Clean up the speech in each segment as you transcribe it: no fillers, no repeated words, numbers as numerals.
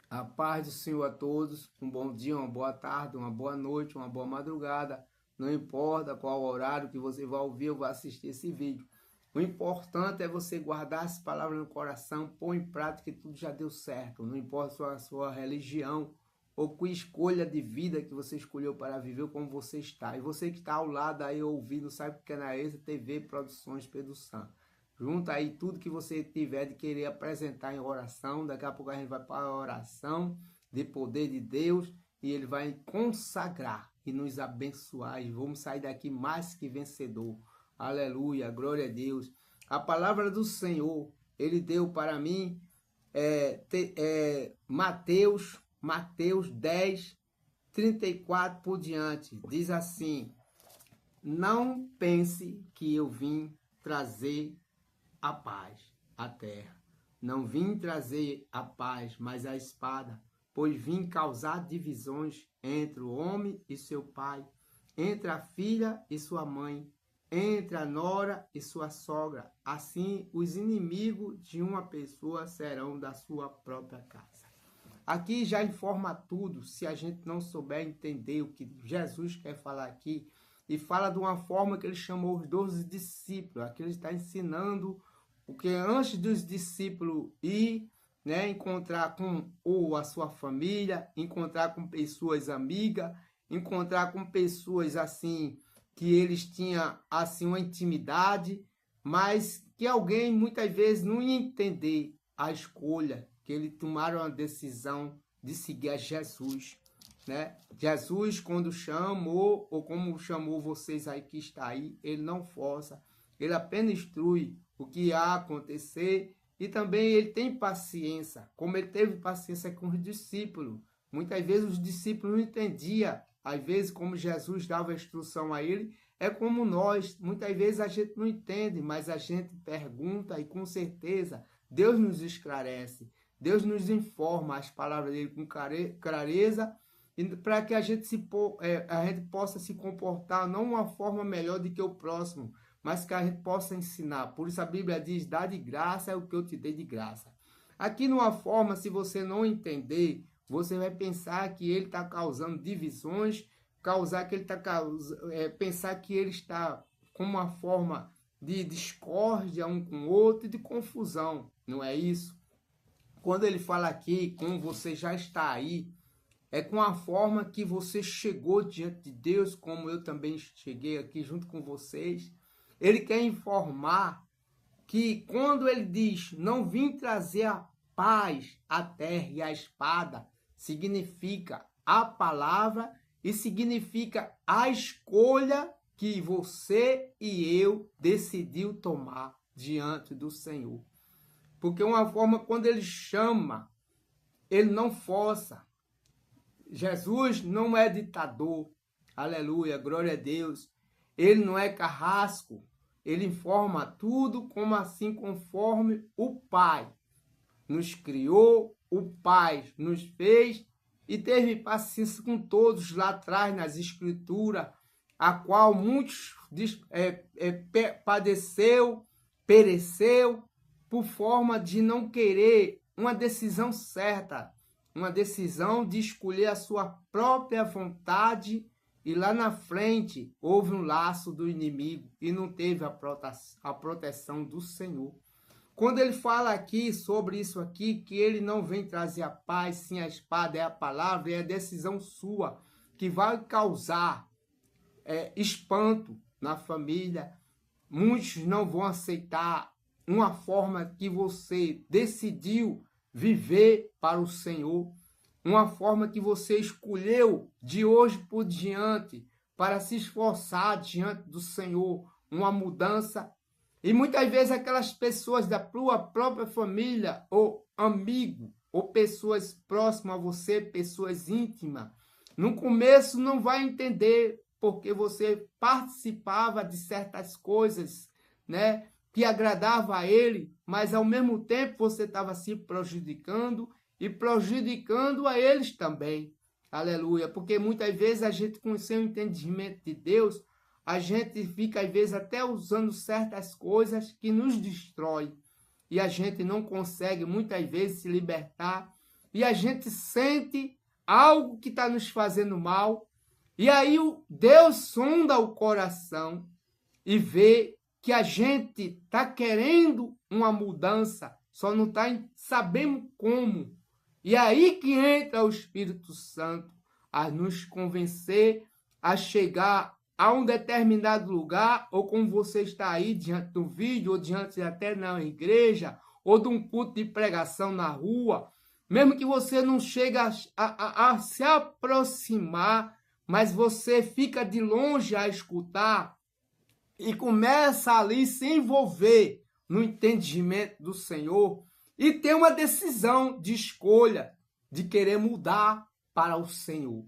A paz do Senhor a todos, um bom dia, uma boa tarde, uma boa noite, uma boa madrugada. Não importa qual horário que você vai ouvir ou vai assistir esse vídeo. O importante é você guardar as palavras no coração, pôr em prática que tudo já deu certo. Não importa a sua religião ou que escolha de vida que você escolheu para viver, como você está. E você que está ao lado aí ouvindo, sabe que é na ESA TV Produções Pedro Santo. Junta aí tudo que você tiver de querer apresentar em oração. Daqui a pouco a gente vai para a oração de poder de Deus e Ele vai consagrar e nos abençoar. E vamos sair daqui mais que vencedor. Aleluia, glória a Deus. A palavra do Senhor, Ele deu para mim Mateus 10, 34 por diante. Diz assim: não pense que eu vim trazer a paz à terra. Não vim trazer a paz, mas a espada, pois vim causar divisões entre o homem e seu pai, entre a filha e sua mãe, entre a nora e sua sogra. Assim, os inimigos de uma pessoa serão da sua própria casa. Aqui já informa tudo, se a gente não souber entender o que Jesus quer falar aqui, e fala de uma forma que ele chamou os 12 discípulos. Aqui ele está ensinando o que antes dos discípulos ir, né, encontrar com ou a sua família, encontrar com pessoas amigas, encontrar com pessoas assim que eles tinham assim uma intimidade, mas que alguém muitas vezes não ia entender a escolha, que eles tomaram a decisão de seguir a Jesus. Né? Jesus, quando chamou, ou como chamou vocês aí que está aí, ele não força, ele apenas instrui o que há a acontecer e também ele tem paciência, como ele teve paciência com os discípulos. Muitas vezes os discípulos não entendiam, às vezes como Jesus dava a instrução a ele, é como nós, muitas vezes a gente não entende, mas a gente pergunta e com certeza Deus nos esclarece, Deus nos informa as palavras dele com clareza, para que a gente possa se comportar não uma forma melhor do que o próximo, mas que a gente possa ensinar. Por isso a Bíblia diz: dá de graça é o que eu te dei de graça. Aqui numa forma, se você não entender, você vai pensar que ele está causando divisões, pensar que ele está com uma forma de discórdia um com o outro e de confusão. Não é isso? Quando ele fala aqui, como você já está aí, é com a forma que você chegou diante de Deus, como eu também cheguei aqui junto com vocês. Ele quer informar que quando ele diz: não vim trazer a paz à terra e a espada, significa a palavra e significa a escolha que você e eu decidiu tomar diante do Senhor. Porque uma forma, quando ele chama, ele não força. Jesus não é ditador, aleluia, glória a Deus. Ele não é carrasco, ele informa tudo como assim conforme o Pai nos criou, o Pai nos fez e teve paciência com todos lá atrás nas Escrituras, a qual muitos padeceu, pereceu, por forma de não querer uma decisão certa, uma decisão de escolher a sua própria vontade, e lá na frente houve um laço do inimigo e não teve a proteção do Senhor. Quando ele fala aqui sobre isso aqui, que ele não vem trazer a paz, sim a espada, é a palavra, é a decisão sua, que vai causar espanto na família. Muitos não vão aceitar uma forma que você decidiu viver para o Senhor, uma forma que você escolheu de hoje por diante para se esforçar diante do Senhor, uma mudança. E muitas vezes aquelas pessoas da tua própria família ou amigo, ou pessoas próximas a você, pessoas íntimas, no começo não vai entender porque você participava de certas coisas, né, que agradava a ele, mas ao mesmo tempo você estava se prejudicando e prejudicando a eles também. Aleluia, porque muitas vezes a gente, com o seu entendimento de Deus, a gente fica às vezes até usando certas coisas que nos destrói e a gente não consegue muitas vezes se libertar e a gente sente algo que está nos fazendo mal, e aí Deus sonda o coração e vê que a gente está querendo uma mudança, só não está sabendo como. E aí que entra o Espírito Santo a nos convencer a chegar a um determinado lugar, ou como você está aí diante do vídeo, ou diante até na igreja, ou de um culto de pregação na rua, mesmo que você não chegue a se aproximar, mas você fica de longe a escutar e começa ali a se envolver no entendimento do Senhor e ter uma decisão de escolha, de querer mudar para o Senhor.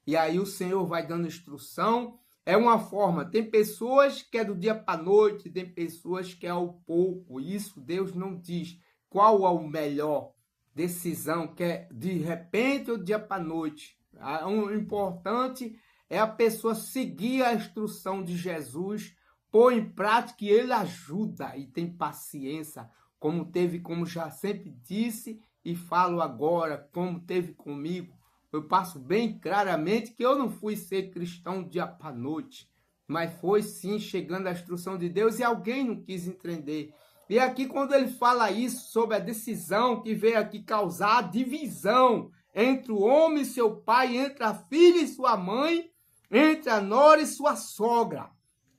E aí o Senhor vai dando instrução. É uma forma, tem pessoas que é do dia para a noite, tem pessoas que é ao pouco. Isso Deus não diz qual é o melhor decisão, que é de repente ou do dia para a noite. O importante é a pessoa seguir a instrução de Jesus, pôr em prática e ele ajuda e tem paciência, como teve, como já sempre disse e falo agora, como teve comigo. Eu passo bem claramente que eu não fui ser cristão dia para noite, mas foi sim chegando a instrução de Deus e alguém não quis entender. E aqui quando ele fala isso sobre a decisão que veio aqui causar a divisão entre o homem e seu pai, entre a filha e sua mãe, entre a nora e sua sogra.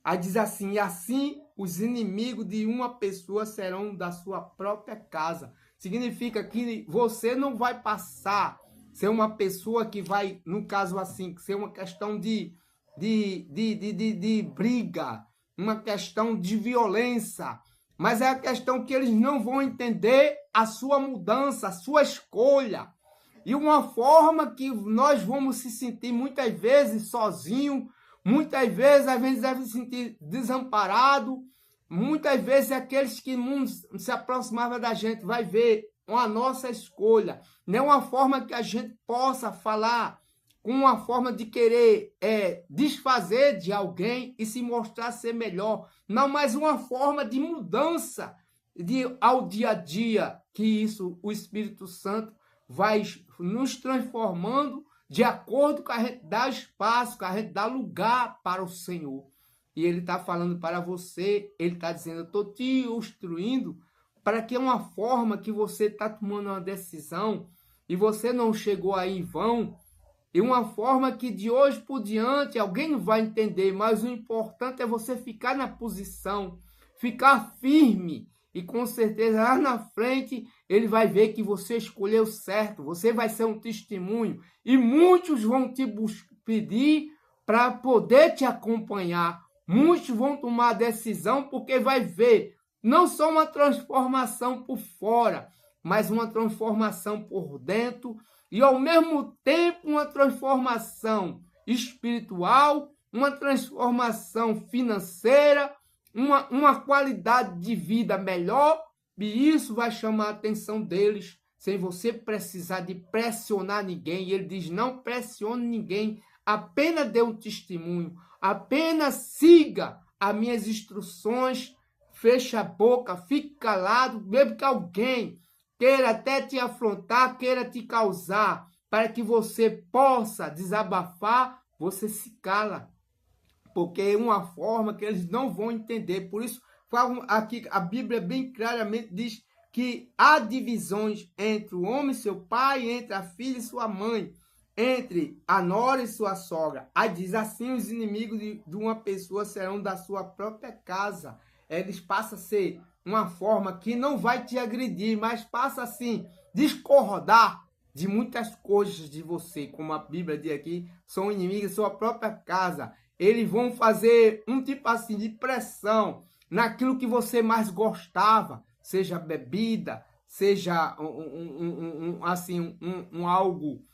Aí diz assim, e assim os inimigos de uma pessoa serão da sua própria casa. Significa que você não vai passar ser uma pessoa que vai, no caso assim, ser uma questão de briga, uma questão de violência, mas é a questão que eles não vão entender a sua mudança, a sua escolha. E uma forma que nós vamos se sentir muitas vezes sozinhos, muitas vezes a gente deve se sentir desamparado, muitas vezes aqueles que não se aproximavam da gente vai ver a nossa escolha, não uma forma que a gente possa falar com uma forma de querer desfazer de alguém e se mostrar ser melhor, não, mas uma forma de mudança ao dia a dia, que isso o Espírito Santo vai nos transformando de acordo com a gente dá espaço, com a gente dá lugar para o Senhor. E ele está falando para você, ele está dizendo, eu estou te instruindo para que é uma forma que você está tomando uma decisão e você não chegou aí em vão, e uma forma que de hoje por diante alguém não vai entender, mas o importante é você ficar na posição, ficar firme, e com certeza lá na frente ele vai ver que você escolheu certo, você vai ser um testemunho, e muitos vão te pedir para poder te acompanhar, muitos vão tomar a decisão porque vai ver não só uma transformação por fora, mas uma transformação por dentro e, ao mesmo tempo, uma transformação espiritual, uma transformação financeira, uma qualidade de vida melhor, e isso vai chamar a atenção deles, sem você precisar de pressionar ninguém. E ele diz, não pressione ninguém, apenas dê um testemunho, apenas siga as minhas instruções, feche a boca, fique calado, mesmo que alguém queira até te afrontar, queira te causar, para que você possa desabafar, você se cala. Porque é uma forma que eles não vão entender. Por isso, aqui a Bíblia bem claramente diz que há divisões entre o homem e seu pai, entre a filha e sua mãe, entre a nora e sua sogra. Aí diz assim, os inimigos de uma pessoa serão da sua própria casa. Eles passam a ser uma forma que não vai te agredir, mas passa assim, discordar de muitas coisas de você, como a Bíblia diz aqui, são inimigos da sua própria casa. Eles vão fazer um tipo assim de pressão naquilo que você mais gostava, seja bebida, seja algo,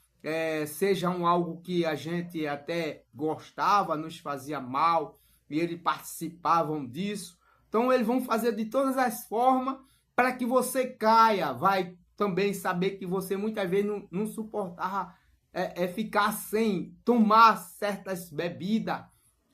seja algo que a gente até gostava, nos fazia mal, e eles participavam disso. Então, eles vão fazer de todas as formas para que você caia. Vai também saber que você muitas vezes não suportava ficar sem tomar certas bebidas,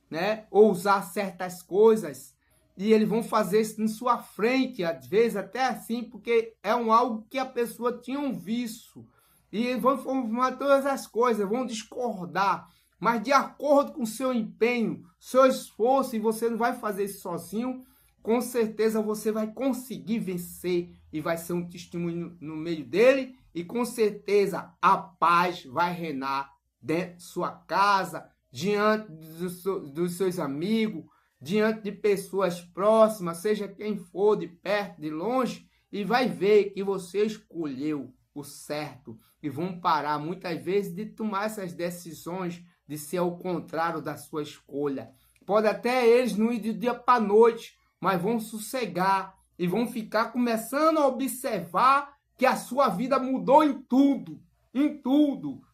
né? Ou usar certas coisas. E eles vão fazer isso em sua frente, às vezes até assim, porque é algo que a pessoa tinha um vício. e vão formar todas as coisas, vão discordar, mas de acordo com o seu empenho, seu esforço, e você não vai fazer isso sozinho, com certeza você vai conseguir vencer e vai ser um testemunho no meio dele, e com certeza a paz vai reinar dentro de sua casa, diante dos seus amigos, diante de pessoas próximas, seja quem for, de perto, de longe, e vai ver que você escolheu o certo, e vão parar muitas vezes de tomar essas decisões de ser ao contrário da sua escolha. Pode até eles não ir de dia para noite, mas vão sossegar e vão ficar começando a observar que a sua vida mudou em tudo,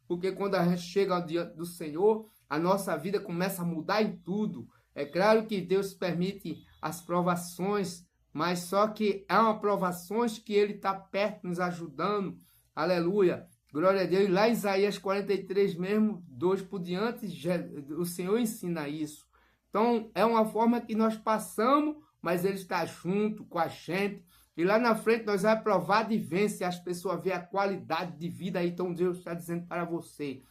porque quando a gente chega diante do Senhor, a nossa vida começa a mudar em tudo. É claro que Deus permite as provações, mas só que é uma provações que Ele está perto nos ajudando. Aleluia, glória a Deus. E lá em Isaías 43 mesmo, 2 por diante, o Senhor ensina isso. Então, é uma forma que nós passamos, mas Ele está junto com a gente. E lá na frente nós vamos provar de vencer, as pessoas veem a qualidade de vida aí. Então Deus está dizendo para você,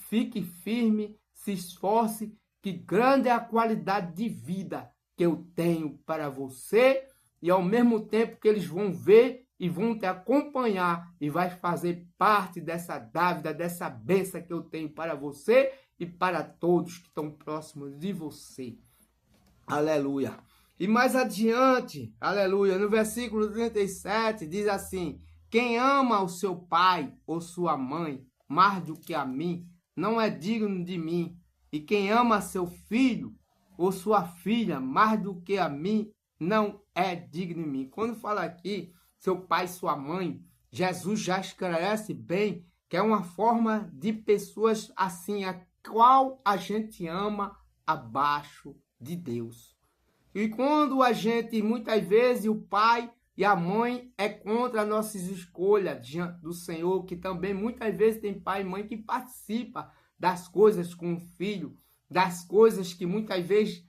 fique firme, se esforce, que grande é a qualidade de vida que eu tenho para você. E ao mesmo tempo que eles vão ver e vão te acompanhar e vai fazer parte dessa dávida, dessa bênção que eu tenho para você e para todos que estão próximos de você. Aleluia. E mais adiante, aleluia, no versículo 37, diz assim: quem ama o seu pai ou sua mãe mais do que a mim, não é digno de mim. E quem ama seu filho ou sua filha mais do que a mim, não é digno de mim. Quando fala aqui, seu pai e sua mãe, Jesus já esclarece bem que é uma forma de pessoas assim, a qual a gente ama abaixo de Deus. E quando a gente, muitas vezes, o pai e a mãe é contra as nossas escolhas diante do Senhor, que também muitas vezes tem pai e mãe que participa das coisas com o filho, das coisas que muitas vezes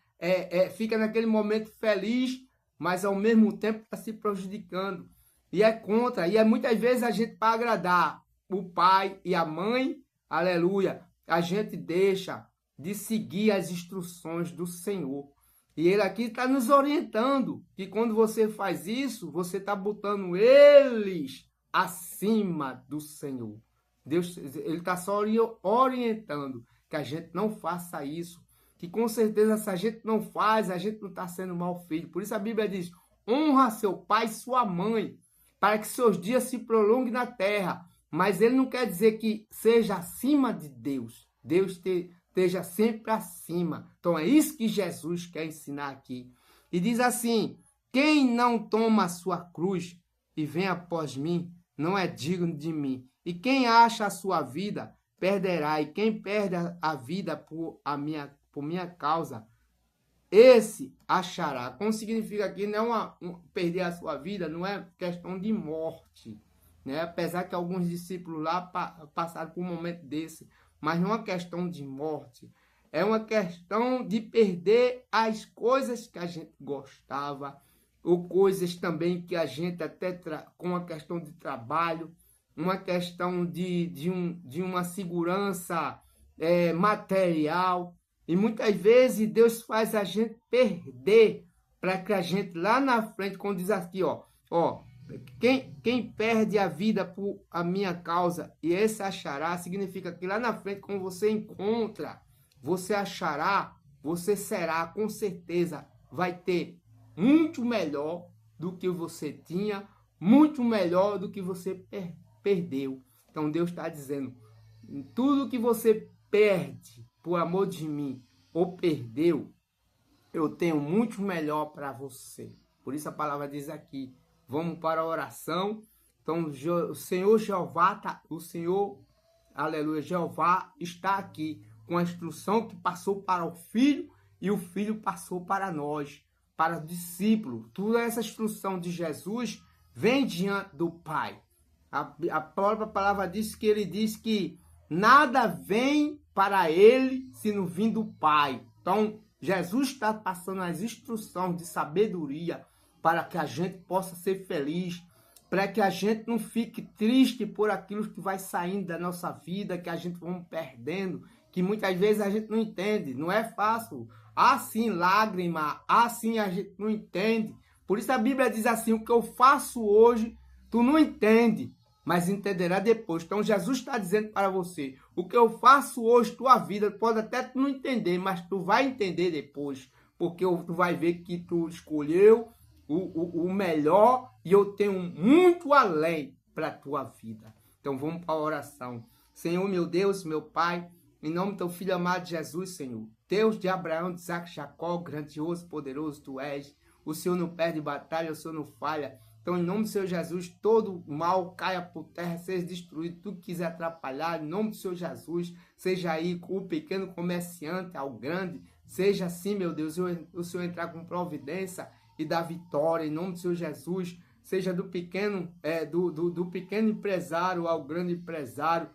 fica naquele momento feliz, mas ao mesmo tempo está se prejudicando. E é contra, e muitas vezes a gente, para agradar o pai e a mãe, aleluia, a gente deixa de seguir as instruções do Senhor. E ele aqui está nos orientando que quando você faz isso, você está botando eles acima do Senhor. Deus, ele está só orientando que a gente não faça isso. Que com certeza, se a gente não faz, a gente não está sendo mau filho. Por isso a Bíblia diz: honra seu pai e sua mãe, para que seus dias se prolonguem na terra. Mas ele não quer dizer que seja acima de Deus. Deus esteja sempre acima. Então é isso que Jesus quer ensinar aqui. E diz assim: quem não toma a sua cruz e vem após mim, não é digno de mim. E quem acha a sua vida, perderá. E quem perde a vida por minha causa, esse achará. Como significa aqui, não é perder a sua vida, não é questão de morte, né? Apesar que alguns discípulos lá passaram por um momento desse, mas não é uma questão de morte, é uma questão de perder as coisas que a gente gostava, ou coisas também que a gente até com a questão de trabalho, uma questão de uma segurança material. E muitas vezes Deus faz a gente perder, para que a gente lá na frente, quando diz aqui, quem perde a vida por a minha causa, e esse achará, significa que lá na frente, quando você encontra, você achará, você será, com certeza, vai ter muito melhor do que você tinha, muito melhor do que você perdeu. Então Deus está dizendo, tudo que você perde por amor de mim, ou perdeu, eu tenho muito melhor para você. Por isso a palavra diz aqui, vamos para a oração. Então o Senhor Jeová, aleluia, Jeová está aqui com a instrução que passou para o Filho e o Filho passou para nós, para o discípulo. Toda essa instrução de Jesus vem diante do Pai. A própria palavra diz que ele diz que nada vem para ele se não vir do Pai. Então, Jesus está passando as instruções de sabedoria para que a gente possa ser feliz, para que a gente não fique triste por aquilo que vai saindo da nossa vida, que a gente vai perdendo, que muitas vezes a gente não entende, não é fácil. Há sim lágrima, há sim a gente não entende. Por isso a Bíblia diz assim, o que eu faço hoje, tu não entende, mas entenderá depois. Então Jesus está dizendo para você, o que eu faço hoje, tua vida, pode até tu não entender, mas tu vai entender depois, porque tu vai ver que tu escolheu o melhor e eu tenho muito além para a tua vida. Então vamos para a oração. Senhor, meu Deus, meu Pai, em nome do teu filho amado Jesus, Senhor, Deus de Abraão, de Isaac, Jacó, grandioso, poderoso tu és. O Senhor não perde batalha, o Senhor não falha. Então, em nome do Senhor Jesus, todo mal caia por terra, seja destruído, tudo que quiser atrapalhar, em nome do Senhor Jesus, seja aí o pequeno comerciante ao grande, seja assim, meu Deus, o Senhor entrar com providência e dar vitória, em nome do Senhor Jesus, seja do pequeno, do pequeno empresário ao grande empresário,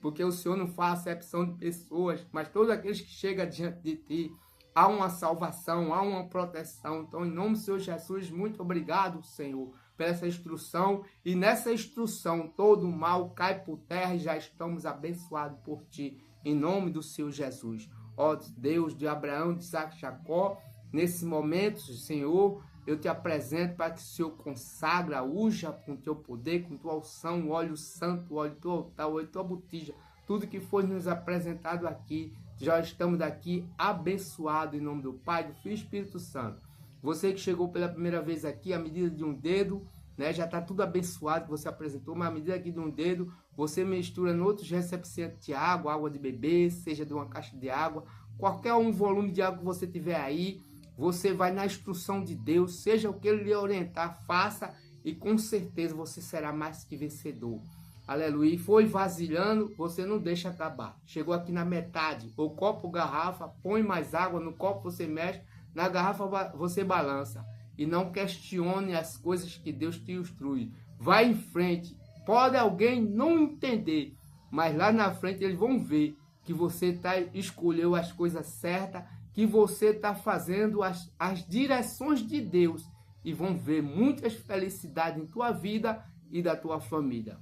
porque o Senhor não faz acepção de pessoas, mas todos aqueles que chegam diante de ti, há uma salvação, há uma proteção. Então, em nome do Senhor Jesus, muito obrigado, Senhor, por essa instrução. E nessa instrução, todo mal cai por terra e já estamos abençoados por ti, em nome do Senhor Jesus. Ó Deus de Abraão, de Isaac, Jacó, nesse momento, Senhor, eu te apresento para que o Senhor consagra, unja com teu poder, com tua unção, o óleo santo, o óleo do teu altar, o óleo da tua botija, tudo que foi nos apresentado aqui, já estamos aqui abençoados em nome do Pai, do Filho e Espírito Santo. Você que chegou pela primeira vez aqui, a medida de um dedo, né, já está tudo abençoado que você apresentou, mas a medida aqui de um dedo, você mistura em outros recipientes de água, água de beber, seja de uma caixa de água, qualquer volume de água que você tiver aí, você vai na instrução de Deus, seja o que Ele lhe orientar, faça e com certeza você será mais que vencedor. Aleluia. E foi vasilhando, você não deixa acabar. Chegou aqui na metade, o copo, garrafa, põe mais água, no copo você mexe, na garrafa você balança. E não questione as coisas que Deus te instrui. Vai em frente. Pode alguém não entender, mas lá na frente eles vão ver que você escolheu as coisas certas, que você está fazendo as direções de Deus e vão ver muitas felicidades em tua vida e da tua família.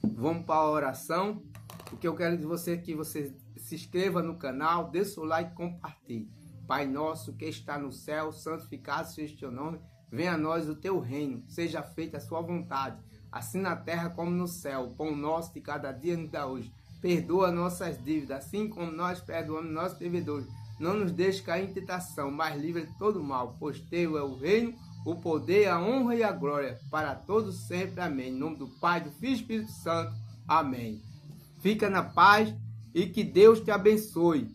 Vamos para a oração. O que eu quero de você é que você se inscreva no canal, dê seu like e compartilhe. Pai nosso que está no céu, santificado seja o teu nome. Venha a nós o teu reino, seja feita a sua vontade, assim na terra como no céu. O pão nosso de cada dia nos dá hoje. Perdoa nossas dívidas, assim como nós perdoamos nossos devedores. Não nos deixe cair em tentação, mas livre de todo mal, pois teu é o reino, o poder, a honra e a glória, para todos sempre. Amém. Em nome do Pai, do Filho e do Espírito Santo. Amém. Fica na paz e que Deus te abençoe.